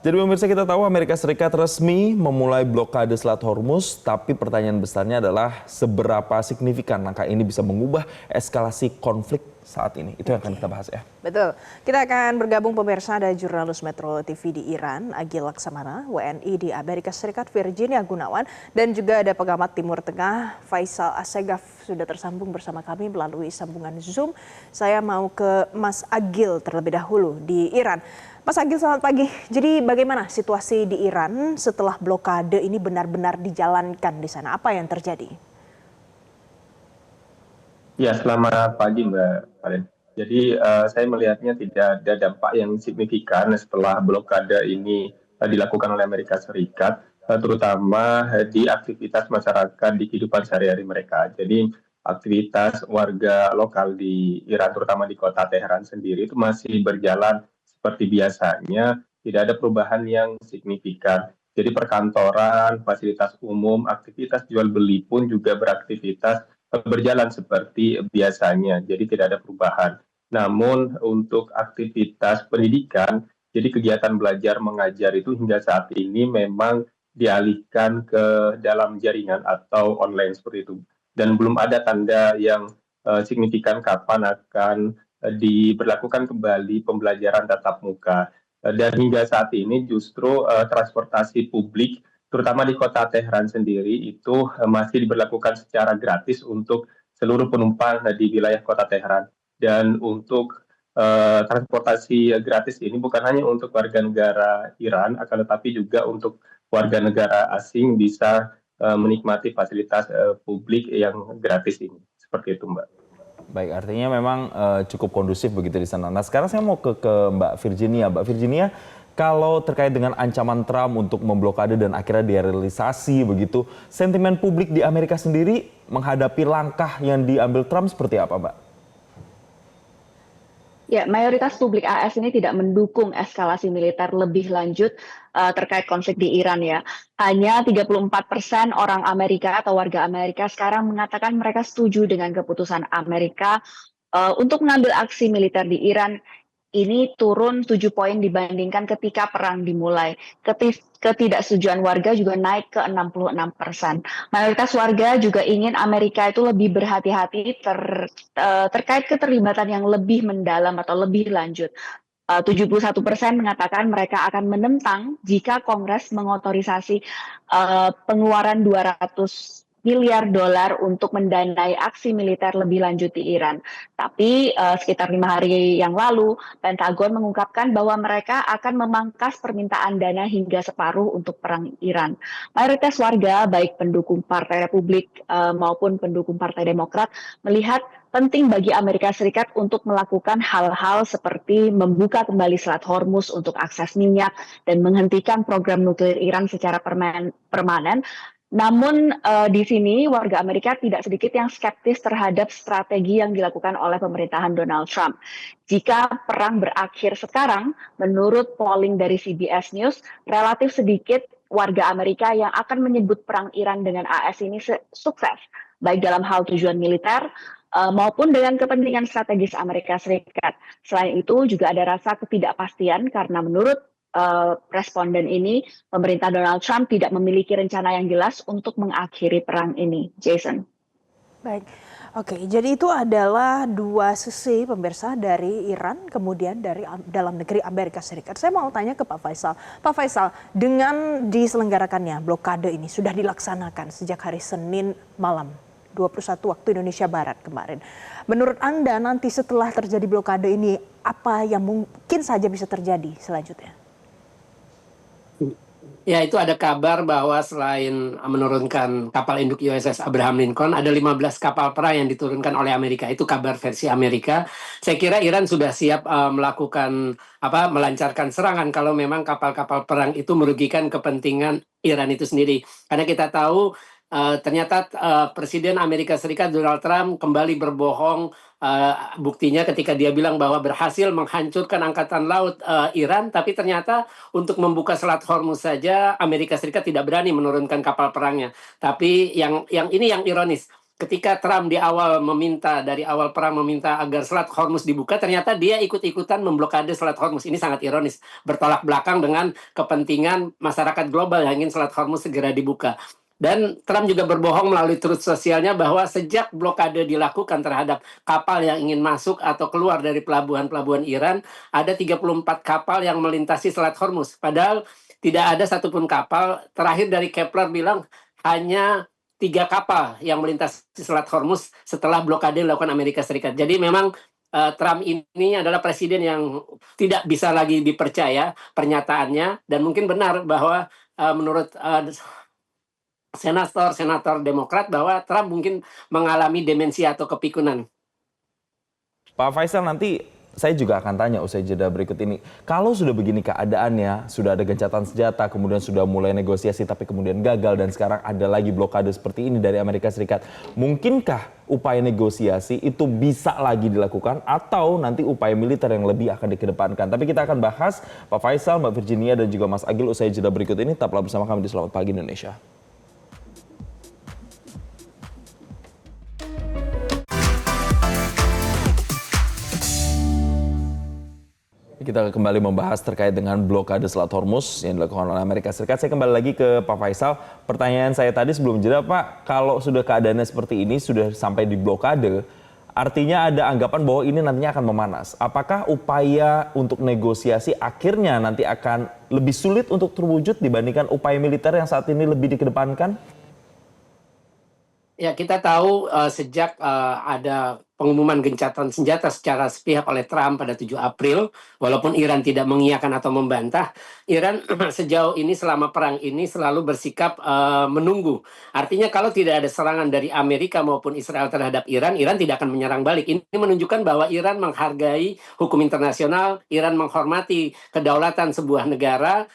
Jadi pemirsa, kita tahu Amerika Serikat resmi memulai blokade Selat Hormuz, tapi pertanyaan besarnya adalah seberapa signifikan langkah ini bisa mengubah eskalasi konflik saat ini. Itu yang akan kita bahas ya. Betul. Kita akan bergabung pemirsa, ada jurnalis Metro TV di Iran, Agil Laksamana, WNI di Amerika Serikat, Virginia Gunawan, dan juga ada pengamat Timur Tengah, Faisal Assegaf, sudah tersambung bersama kami melalui sambungan Zoom. Saya mau ke Mas Agil terlebih dahulu di Iran. Mas Agil, selamat pagi. Jadi bagaimana situasi di Iran setelah blokade ini benar-benar dijalankan di sana? Apa yang terjadi? Ya, selamat pagi Mbak Valen. Jadi saya melihatnya tidak ada dampak yang signifikan setelah blokade ini dilakukan oleh Amerika Serikat, terutama di aktivitas masyarakat di kehidupan sehari-hari mereka. Jadi aktivitas warga lokal di Iran, terutama di kota Teheran sendiri, itu masih berjalan seperti biasanya, tidak ada perubahan yang signifikan. Jadi perkantoran, fasilitas umum, aktivitas jual beli pun juga beraktivitas berjalan seperti biasanya, jadi tidak ada perubahan. Namun untuk aktivitas pendidikan, jadi kegiatan belajar mengajar itu hingga saat ini memang dialihkan ke dalam jaringan atau online seperti itu. Dan belum ada tanda yang signifikan kapan akan diberlakukan kembali pembelajaran tatap muka. Dan hingga saat ini justru transportasi publik terutama di kota Teheran sendiri itu masih diberlakukan secara gratis untuk seluruh penumpang di wilayah kota Teheran. Dan untuk transportasi gratis ini bukan hanya untuk warga negara Iran, akan tetapi juga untuk warga negara asing bisa menikmati fasilitas publik yang gratis ini. Seperti itu, Mbak. Baik, artinya memang cukup kondusif begitu di sana. Nah, sekarang saya mau ke Mbak Virginia. Mbak Virginia, kalau terkait dengan ancaman Trump untuk memblokade dan akhirnya direalisasi begitu, sentimen publik di Amerika sendiri menghadapi langkah yang diambil Trump seperti apa, Mbak? Ya, mayoritas publik AS ini tidak mendukung eskalasi militer lebih lanjut terkait konflik di Iran ya. Hanya 34% orang Amerika atau warga Amerika sekarang mengatakan mereka setuju dengan keputusan Amerika untuk mengambil aksi militer di Iran. Ini turun 7 poin dibandingkan ketika perang dimulai. Ketidaksetujuan warga juga naik ke 66%. Mayoritas warga juga ingin Amerika itu lebih berhati-hati terkait keterlibatan yang lebih mendalam atau lebih lanjut. 71% mengatakan mereka akan menentang jika Kongres mengotorisasi pengeluaran 200 miliar dolar untuk mendanai aksi militer lebih lanjut di Iran. Tapi sekitar 5 hari yang lalu, Pentagon mengungkapkan bahwa mereka akan memangkas permintaan dana hingga separuh untuk perang Iran. Mayoritas warga, baik pendukung Partai Republik maupun pendukung Partai Demokrat, melihat penting bagi Amerika Serikat untuk melakukan hal-hal seperti membuka kembali Selat Hormuz untuk akses minyak dan menghentikan program nuklir Iran secara permanen. Namun di sini warga Amerika tidak sedikit yang skeptis terhadap strategi yang dilakukan oleh pemerintahan Donald Trump. Jika perang berakhir sekarang, menurut polling dari CBS News, relatif sedikit warga Amerika yang akan menyebut perang Iran dengan AS ini sukses, baik dalam hal tujuan militer maupun dengan kepentingan strategis Amerika Serikat. Selain itu juga ada rasa ketidakpastian karena menurut responden ini, pemerintah Donald Trump tidak memiliki rencana yang jelas untuk mengakhiri perang ini. Jason. Baik, oke. Jadi itu adalah dua sisi pemirsa dari Iran, kemudian dari dalam negeri Amerika Serikat. Saya mau tanya ke Pak Faisal. Pak Faisal, dengan diselenggarakannya blokade ini sudah dilaksanakan sejak hari Senin malam, 21 waktu Indonesia Barat kemarin. Menurut Anda nanti setelah terjadi blokade ini, apa yang mungkin saja bisa terjadi selanjutnya? Ya, itu ada kabar bahwa selain menurunkan kapal induk USS Abraham Lincoln, ada 15 kapal perang yang diturunkan oleh Amerika. Itu kabar versi Amerika. Saya kira Iran sudah siap melancarkan serangan kalau memang kapal-kapal perang itu merugikan kepentingan Iran itu sendiri. Karena kita tahu ternyata Presiden Amerika Serikat Donald Trump kembali berbohong. Buktinya ketika dia bilang bahwa berhasil menghancurkan angkatan laut Iran, tapi ternyata untuk membuka Selat Hormuz saja Amerika Serikat tidak berani menurunkan kapal perangnya. Tapi yang ini yang ironis, ketika Trump dari awal perang meminta agar Selat Hormuz dibuka, ternyata dia ikut-ikutan memblokade Selat Hormuz. Ini sangat ironis, bertolak belakang dengan kepentingan masyarakat global yang ingin Selat Hormuz segera dibuka. Dan Trump juga berbohong melalui truth sosialnya bahwa sejak blokade dilakukan terhadap kapal yang ingin masuk atau keluar dari pelabuhan-pelabuhan Iran, ada 34 kapal yang melintasi Selat Hormuz. Padahal tidak ada satupun kapal. Terakhir dari Kepler bilang hanya 3 kapal yang melintasi Selat Hormuz setelah blokade dilakukan Amerika Serikat. Jadi memang Trump ini adalah presiden yang tidak bisa lagi dipercaya pernyataannya, dan mungkin benar bahwa menurut senator Demokrat bahwa Trump mungkin mengalami demensia atau kepikunan. Pak Faisal, nanti saya juga akan tanya usai jeda berikut ini. Kalau sudah begini keadaannya, sudah ada gencatan senjata, kemudian sudah mulai negosiasi tapi kemudian gagal dan sekarang ada lagi blokade seperti ini dari Amerika Serikat. Mungkinkah upaya negosiasi itu bisa lagi dilakukan atau nanti upaya militer yang lebih akan dikedepankan? Tapi kita akan bahas Pak Faisal, Mbak Virginia dan juga Mas Agil usai jeda berikut ini. Tetaplah bersama kami di Selamat Pagi Indonesia. Kita kembali membahas terkait dengan blokade Selat Hormuz yang dilakukan oleh Amerika Serikat. Saya kembali lagi ke Pak Faisal. Pertanyaan saya tadi sebelum jeda, Pak, kalau sudah keadaannya seperti ini, sudah sampai di blokade, artinya ada anggapan bahwa ini nantinya akan memanas. Apakah upaya untuk negosiasi akhirnya nanti akan lebih sulit untuk terwujud dibandingkan upaya militer yang saat ini lebih dikedepankan? Ya, kita tahu sejak ada pengumuman gencatan senjata secara sepihak oleh Trump pada 7 April, walaupun Iran tidak mengiyakan atau membantah, Iran sejauh ini selama perang ini selalu bersikap menunggu. Artinya kalau tidak ada serangan dari Amerika maupun Israel terhadap Iran, Iran tidak akan menyerang balik. Ini menunjukkan bahwa Iran menghargai hukum internasional, Iran menghormati kedaulatan sebuah negara.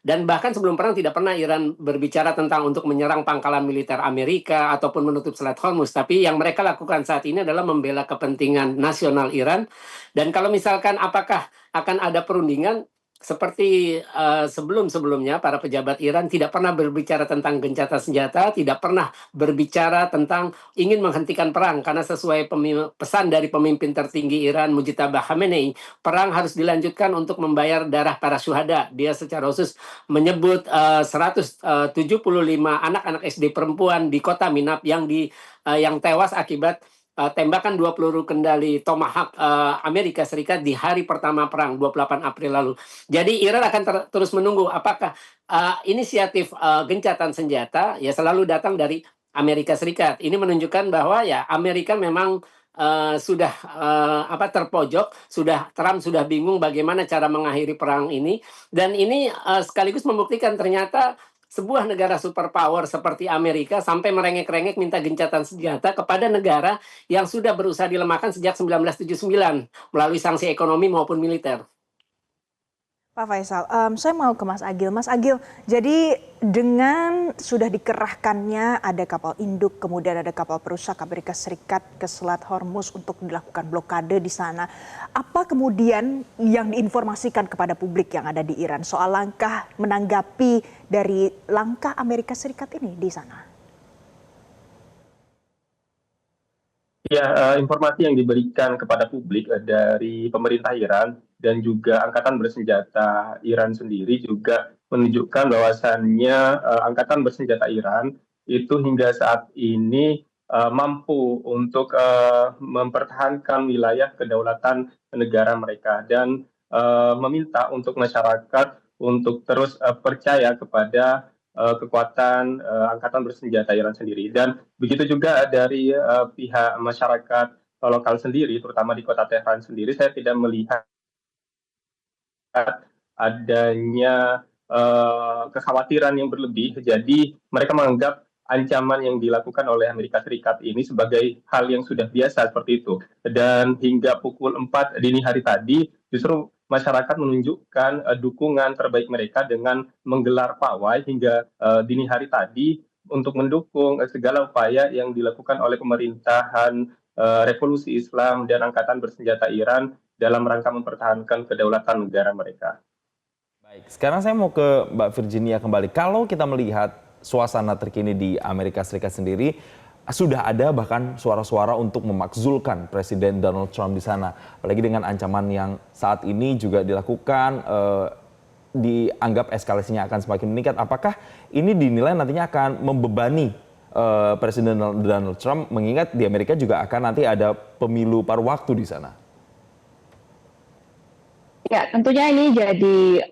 Dan bahkan sebelum perang tidak pernah Iran berbicara tentang untuk menyerang pangkalan militer Amerika ataupun menutup Selat Hormuz. Tapi yang mereka lakukan saat ini adalah membela kepentingan nasional Iran. Dan kalau misalkan apakah akan ada perundingan, seperti sebelum-sebelumnya para pejabat Iran tidak pernah berbicara tentang gencatan senjata, tidak pernah berbicara tentang ingin menghentikan perang, karena sesuai pesan dari pemimpin tertinggi Iran Mujtaba Khamenei, perang harus dilanjutkan untuk membayar darah para syuhada. Dia secara khusus menyebut 175 anak-anak SD perempuan di kota Minab yang tewas akibat tembakan 2 peluru kendali Tomahawk Amerika Serikat di hari pertama perang 28 April lalu. Jadi Iran akan terus menunggu apakah inisiatif gencatan senjata ya selalu datang dari Amerika Serikat. Ini menunjukkan bahwa ya Amerika memang sudah terpojok, Trump sudah bingung bagaimana cara mengakhiri perang ini, dan ini sekaligus membuktikan ternyata sebuah negara superpower seperti Amerika sampai merengek-rengek minta gencatan senjata kepada negara yang sudah berusaha dilemahkan sejak 1979 melalui sanksi ekonomi maupun militer. Pak Faisal, saya mau ke Mas Agil. Mas Agil, jadi dengan sudah dikerahkannya ada kapal induk, kemudian ada kapal perusak Amerika Serikat ke Selat Hormuz untuk dilakukan blokade di sana. Apa kemudian yang diinformasikan kepada publik yang ada di Iran soal langkah menanggapi dari langkah Amerika Serikat ini di sana? Ya, informasi yang diberikan kepada publik dari pemerintah Iran dan juga Angkatan Bersenjata Iran sendiri juga menunjukkan bahwasannya Angkatan Bersenjata Iran itu hingga saat ini mampu untuk mempertahankan wilayah kedaulatan negara mereka dan meminta untuk masyarakat untuk terus percaya kepada kekuatan Angkatan Bersenjata Iran sendiri. Dan begitu juga dari pihak masyarakat lokal sendiri, terutama di kota Tehran sendiri, saya tidak melihat adanya kekhawatiran yang berlebih. Jadi mereka menganggap ancaman yang dilakukan oleh Amerika Serikat ini sebagai hal yang sudah biasa seperti itu. Dan hingga pukul 4 dini hari tadi, justru masyarakat menunjukkan dukungan terbaik mereka dengan menggelar pawai hingga dini hari tadi untuk mendukung segala upaya yang dilakukan oleh pemerintahan Revolusi Islam dan Angkatan Bersenjata Iran dalam rangka mempertahankan kedaulatan negara mereka. Baik, sekarang saya mau ke Mbak Virginia kembali. Kalau kita melihat suasana terkini di Amerika Serikat sendiri, sudah ada bahkan suara-suara untuk memakzulkan Presiden Donald Trump di sana. Apalagi dengan ancaman yang saat ini juga dilakukan, dianggap eskalasinya akan semakin meningkat. Apakah ini dinilai nantinya akan membebani Presiden Donald Trump, mengingat di Amerika juga akan nanti ada pemilu paruh waktu di sana? Ya, tentunya ini jadi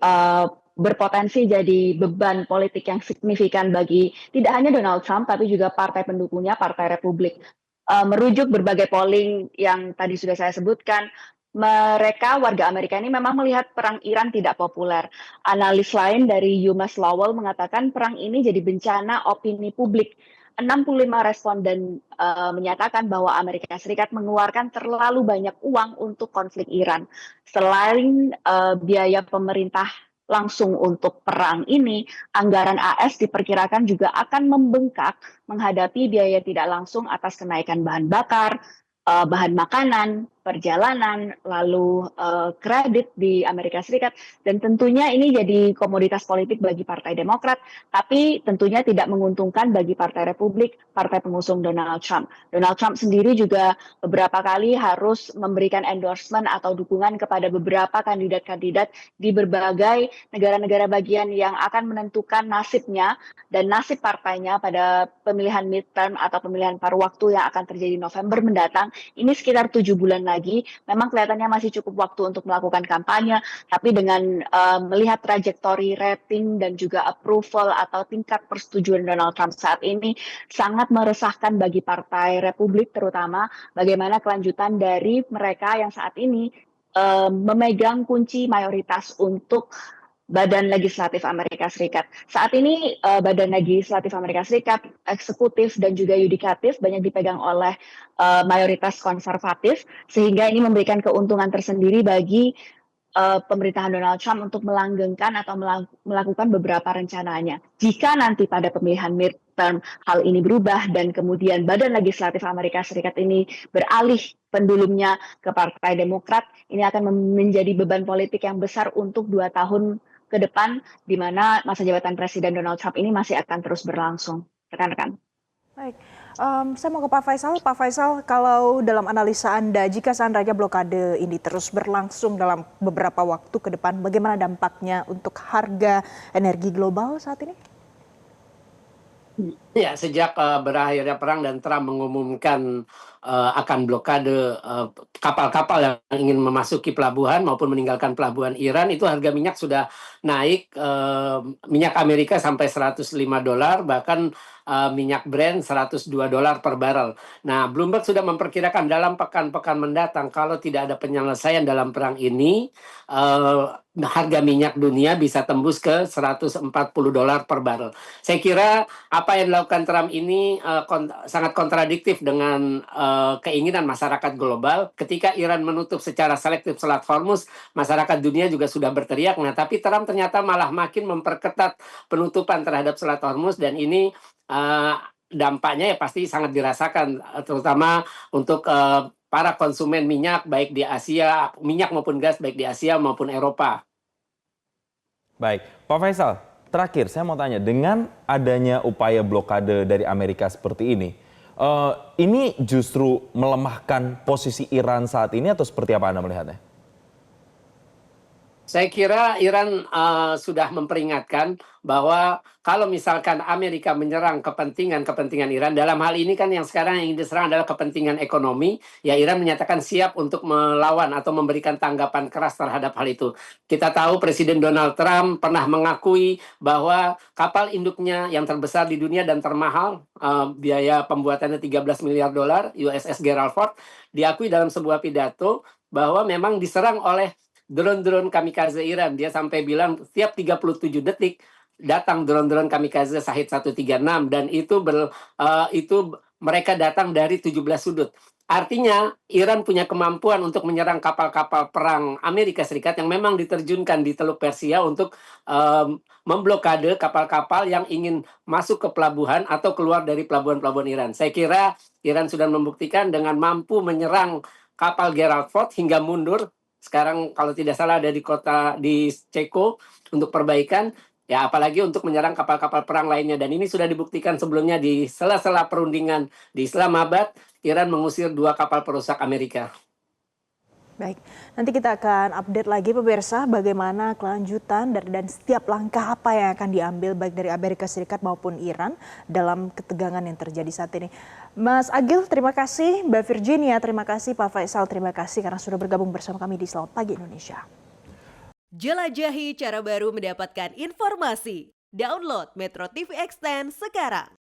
berpotensi jadi beban politik yang signifikan bagi tidak hanya Donald Trump, tapi juga partai pendukungnya, Partai Republik. Merujuk berbagai polling yang tadi sudah saya sebutkan, mereka warga Amerika ini memang melihat perang Iran tidak populer. Analis lain dari UMass Lowell mengatakan perang ini jadi bencana opini publik. 65 responden menyatakan bahwa Amerika Serikat mengeluarkan terlalu banyak uang untuk konflik Iran. Selain biaya pemerintah langsung untuk perang ini, anggaran AS diperkirakan juga akan membengkak menghadapi biaya tidak langsung atas kenaikan bahan bakar, bahan makanan, perjalanan, lalu kredit di Amerika Serikat, dan tentunya ini jadi komoditas politik bagi Partai Demokrat, tapi tentunya tidak menguntungkan bagi Partai Republik, partai pengusung Donald Trump. Donald Trump sendiri juga beberapa kali harus memberikan endorsement atau dukungan kepada beberapa kandidat-kandidat di berbagai negara-negara bagian yang akan menentukan nasibnya dan nasib partainya pada pemilihan midterm atau pemilihan paruh waktu yang akan terjadi November mendatang. Ini sekitar 7 bulan lagi. Memang kelihatannya masih cukup waktu untuk melakukan kampanye, tapi dengan melihat trajektori rating dan juga approval atau tingkat persetujuan Donald Trump saat ini sangat meresahkan bagi Partai Republik, terutama bagaimana kelanjutan dari mereka yang saat ini memegang kunci mayoritas untuk Badan Legislatif Amerika Serikat. Saat ini Badan Legislatif Amerika Serikat, eksekutif dan juga yudikatif banyak dipegang oleh mayoritas konservatif, sehingga ini memberikan keuntungan tersendiri bagi pemerintahan Donald Trump untuk melanggengkan atau melakukan beberapa rencananya. Jika nanti pada pemilihan midterm hal ini berubah dan kemudian Badan Legislatif Amerika Serikat ini beralih pendulumnya ke Partai Demokrat, ini akan menjadi beban politik yang besar untuk 2 tahun ke depan, di mana masa jabatan Presiden Donald Trump ini masih akan terus berlangsung. Rekan-rekan. Baik, saya mau ke Pak Faisal. Pak Faisal, kalau dalam analisa Anda, jika seandainya blokade ini terus berlangsung dalam beberapa waktu ke depan, bagaimana dampaknya untuk harga energi global saat ini? Ya, sejak berakhirnya perang dan Trump mengumumkan akan blokade kapal-kapal yang ingin memasuki pelabuhan maupun meninggalkan pelabuhan Iran, itu harga minyak sudah naik, minyak Amerika sampai $105, bahkan minyak Brent $102 per barrel. Nah, Bloomberg sudah memperkirakan dalam pekan-pekan mendatang, kalau tidak ada penyelesaian dalam perang ini, harga minyak dunia bisa tembus ke $140 per barrel. Saya kira apa yang dilakukan Trump ini sangat kontradiktif dengan keinginan masyarakat global. Ketika Iran menutup secara selektif Selat Hormuz, masyarakat dunia juga sudah berteriak. Nah, tapi Trump ternyata malah makin memperketat penutupan terhadap Selat Hormuz, dan ini dampaknya ya pasti sangat dirasakan, terutama untuk para konsumen minyak baik di Asia, minyak maupun gas baik di Asia maupun Eropa. Baik, Pak Faisal, terakhir saya mau tanya, dengan adanya upaya blokade dari Amerika seperti ini justru melemahkan posisi Iran saat ini atau seperti apa Anda melihatnya? Saya kira Iran sudah memperingatkan bahwa kalau misalkan Amerika menyerang kepentingan Iran, dalam hal ini kan yang sekarang yang diserang adalah kepentingan ekonomi, ya Iran menyatakan siap untuk melawan atau memberikan tanggapan keras terhadap hal itu. Kita tahu Presiden Donald Trump pernah mengakui bahwa kapal induknya yang terbesar di dunia dan termahal, biaya pembuatannya $13 miliar, USS Gerald Ford, diakui dalam sebuah pidato bahwa memang diserang oleh drone-drone kamikaze Iran. Dia sampai bilang setiap 37 detik datang drone-drone kamikaze Shahed 136, dan itu mereka datang dari 17 sudut. Artinya Iran punya kemampuan untuk menyerang kapal-kapal perang Amerika Serikat yang memang diterjunkan di Teluk Persia untuk memblokade kapal-kapal yang ingin masuk ke pelabuhan atau keluar dari pelabuhan-pelabuhan Iran. Saya kira Iran sudah membuktikan dengan mampu menyerang kapal Gerald Ford hingga mundur. Sekarang kalau tidak salah ada di Ceko untuk perbaikan. Ya, apalagi untuk menyerang kapal-kapal perang lainnya. Dan ini sudah dibuktikan sebelumnya di sela-sela perundingan di Islamabad, Iran mengusir 2 kapal perusak Amerika. Baik, nanti kita akan update lagi pemirsa bagaimana kelanjutan dan setiap langkah apa yang akan diambil baik dari Amerika Serikat maupun Iran dalam ketegangan yang terjadi saat ini. Mas Agil, terima kasih. Mbak Virginia, terima kasih. Pak Faisal, terima kasih karena sudah bergabung bersama kami di Selamat Pagi Indonesia. Jelajahi cara baru mendapatkan informasi. Download Metro TV Extend sekarang.